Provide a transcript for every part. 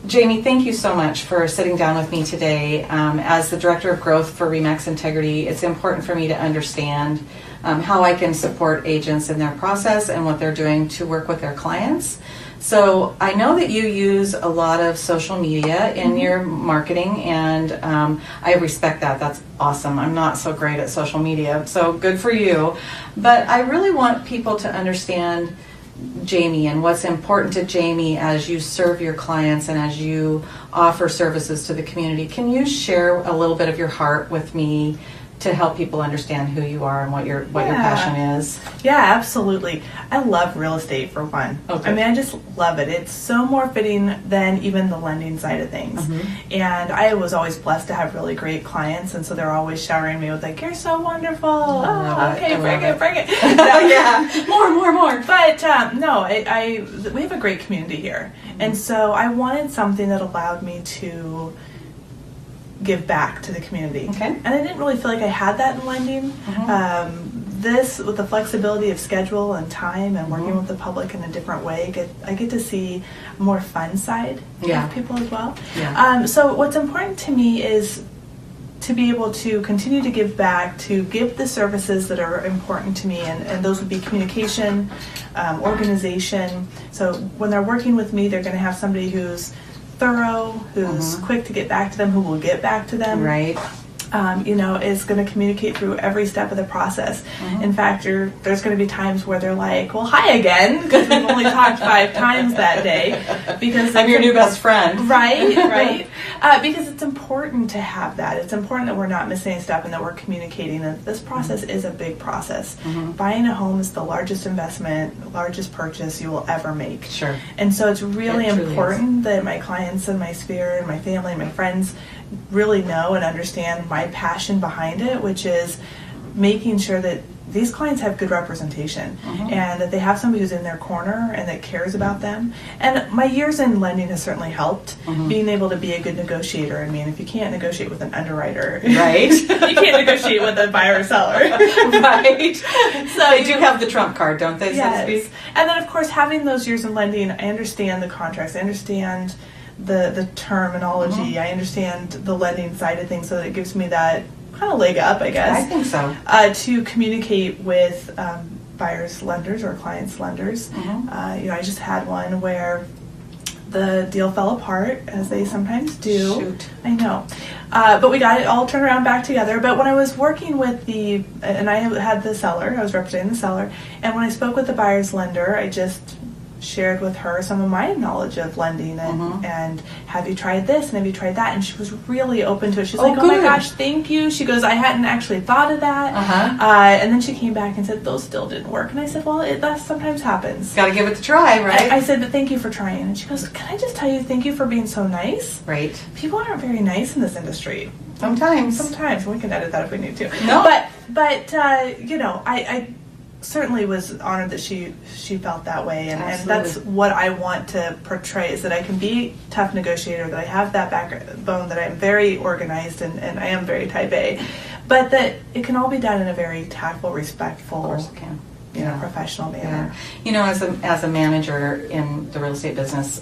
Jami, thank you so much for sitting down with me today. As the Director of Growth for RE/MAX Integrity, it's important for me to understand how I can support agents in their process and what they're doing to work with their clients. So I know that you use a lot of social media in your marketing, and I respect that. That's awesome. I'm not so great at social media, so good for you. But I really want people to understand Jami and what's important to Jami as you serve your clients and as you offer services to the community. Can you share a little bit of your heart with me to help people understand who you are and what your passion is? Yeah, absolutely. I love real estate, for one. Okay. I mean, I just love it. It's so more fitting than even the lending side of things. And I was always blessed to have really great clients, and so they're always showering me with like, "You're so wonderful." Okay, bring it. Yeah, more. But no, we have a great community here, and so I wanted something that allowed me to give back to the community. Okay. And I didn't really feel like I had that in lending. This, with the flexibility of schedule and time and working with the public in a different way, I get to see a more fun side of people as well. Yeah. So what's important to me is to be able to continue to give back, to give the services that are important to me, and those would be communication, organization. So when they're working with me, they're going to have somebody who's thorough, who's quick to get back to them, who will get back to them. Right. Is going to communicate through every step of the process. In fact, there's going to be times where they're like, "Well, hi again," because we've only talked 5 times that day. Because I'm your new best friend. Right. Because it's important to have that. It's important that we're not missing a step and that we're communicating. And this process is a big process. Buying a home is the largest investment, largest purchase you will ever make. Sure. And so it's really important is. that my clients and my sphere and my family and my friends really know and understand my passion behind it, which is making sure that these clients have good representation and that they have somebody who's in their corner and that cares about them. And my years in lending has certainly helped, being able to be a good negotiator. I mean, if you can't negotiate with an underwriter, right, you can't negotiate with a buyer or seller. Right. So they do have the trump card, don't they? Yes. So to speak? And then, of course, having those years in lending, I understand the contracts, I understand the terminology, I understand the lending side of things, so that it gives me that kind of leg up, I guess. I think so. To communicate with buyers, lenders, or clients, lenders. I just had one where the deal fell apart, as they sometimes do. Shoot. I know. But we got it all turned around back together. But when I was working with and I had the seller, I was representing the seller, and when I spoke with the buyer's lender, I just shared with her some of my knowledge of lending and have you tried this and have you tried that, and she was really open to it. She's like, "Oh my gosh, thank you." She goes, "I hadn't actually thought of that." And then she came back and said those still didn't work, and I said, "Well, that sometimes happens. Got to give it a try, right?" I said, "But thank you for trying." And she goes, "Can I just tell you, thank you for being so nice." Right. People aren't very nice in this industry. Sometimes we can edit that if we need to. No. But I certainly was honored that she felt that way, and that's what I want to portray, is that I can be a tough negotiator, that I have that backbone, that I'm very organized and I am very type A, but that it can all be done in a very tactful, respectful, of course it can. professional manner. As a manager in the real estate business,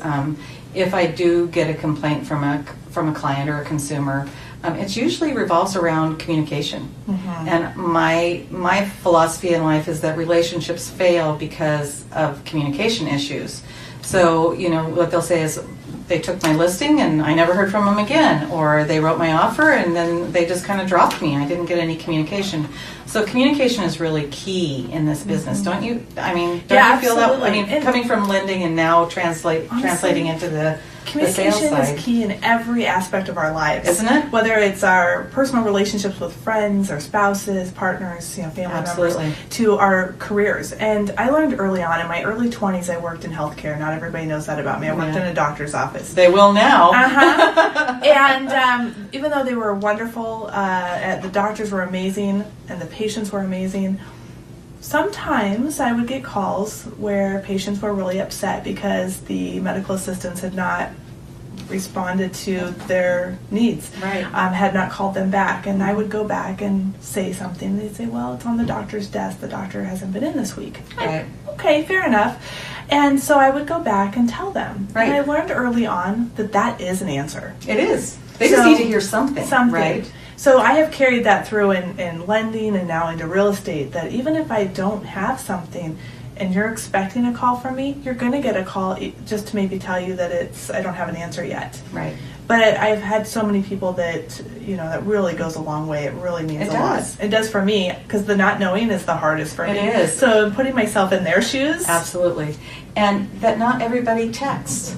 if I do get a complaint from a client or a consumer, it usually revolves around communication. And my philosophy in life is that relationships fail because of communication issues. So, what they'll say is, they took my listing and I never heard from them again, or they wrote my offer and then they just kind of dropped me. I didn't get any communication. So communication is really key in this business, don't you? I mean, don't you feel that? I mean, coming from lending and now translating into the communication is key in every aspect of our lives, isn't it? Whether it's our personal relationships with friends, our spouses, partners, family members, to our careers. And I learned early on, in my early 20s, I worked in healthcare. Not everybody knows that about me. I worked in a doctor's office. They will now. And even though they were wonderful, the doctors were amazing, and the patients were amazing, sometimes I would get calls where patients were really upset because the medical assistants had not responded to their needs, had not called them back. And I would go back and say something. They'd say, "Well, it's on the doctor's desk. The doctor hasn't been in this week." Right. okay, fair enough. And so I would go back and tell them. Right. And I learned early on that is an answer. It is. They just need to hear something. Right? So I have carried that through in lending and now into real estate, that even if I don't have something and you're expecting a call from me, you're going to get a call just to maybe tell you that I don't have an answer yet. Right. But I've had so many people that, that really goes a long way. It really means a lot. It does for me, because the not knowing is the hardest for me. It is. So putting myself in their shoes. Absolutely. And that not everybody texts.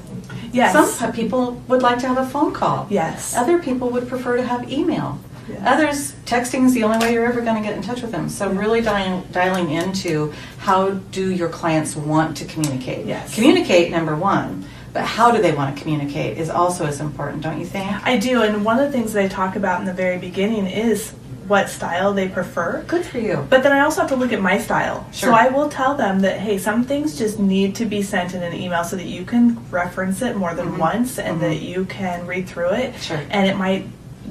Yes. Some people would like to have a phone call. Yes. Other people would prefer to have email. Yes. Others, texting is the only way you're ever going to get in touch with them. So really dialing into how do your clients want to communicate. Yes. Communicate, number one. But how do they want to communicate is also as important, don't you think? I do, and one of the things that I talk about in the very beginning is what style they prefer. Good for you. But then I also have to look at my style. Sure. So I will tell them that, hey, some things just need to be sent in an email so that you can reference it more than once and that you can read through it. Sure. And it might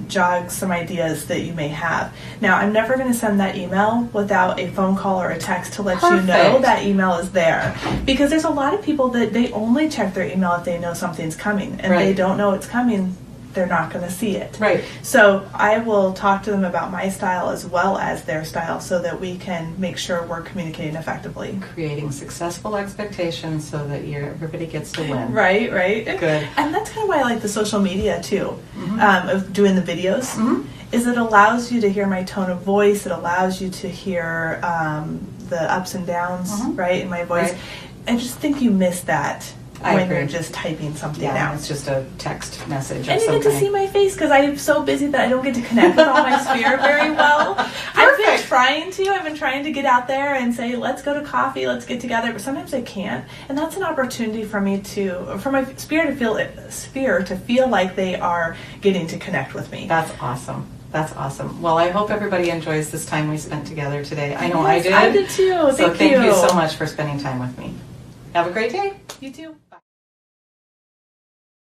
jog some ideas that you may have. Now, I'm never going to send that email without a phone call or a text to let you know that email is there. Because there's a lot of people that they only check their email if they know something's coming. And they don't know it's coming, they're not going to see it. Right. So I will talk to them about my style as well as their style so that we can make sure we're communicating effectively. Creating successful expectations so that everybody gets to win. Right. Good. And that's kind of why I like the social media too, of doing the videos, is it allows you to hear my tone of voice. It allows you to hear the ups and downs, right, in my voice. Right. I just think you miss that I when agree. you're just typing something Yeah, out. it's just a text message. And you get to see my face because I'm so busy that I don't get to connect with all my sphere very well. I've been trying to get out there and say, let's go to coffee, let's get together, but sometimes I can't. And that's an opportunity for me for my sphere to feel like they are getting to connect with me. That's awesome. That's awesome. Well, I hope everybody enjoys this time we spent together today. I know I did. I did too. So thank you so much for spending time with me. Have a great day. You too. Bye.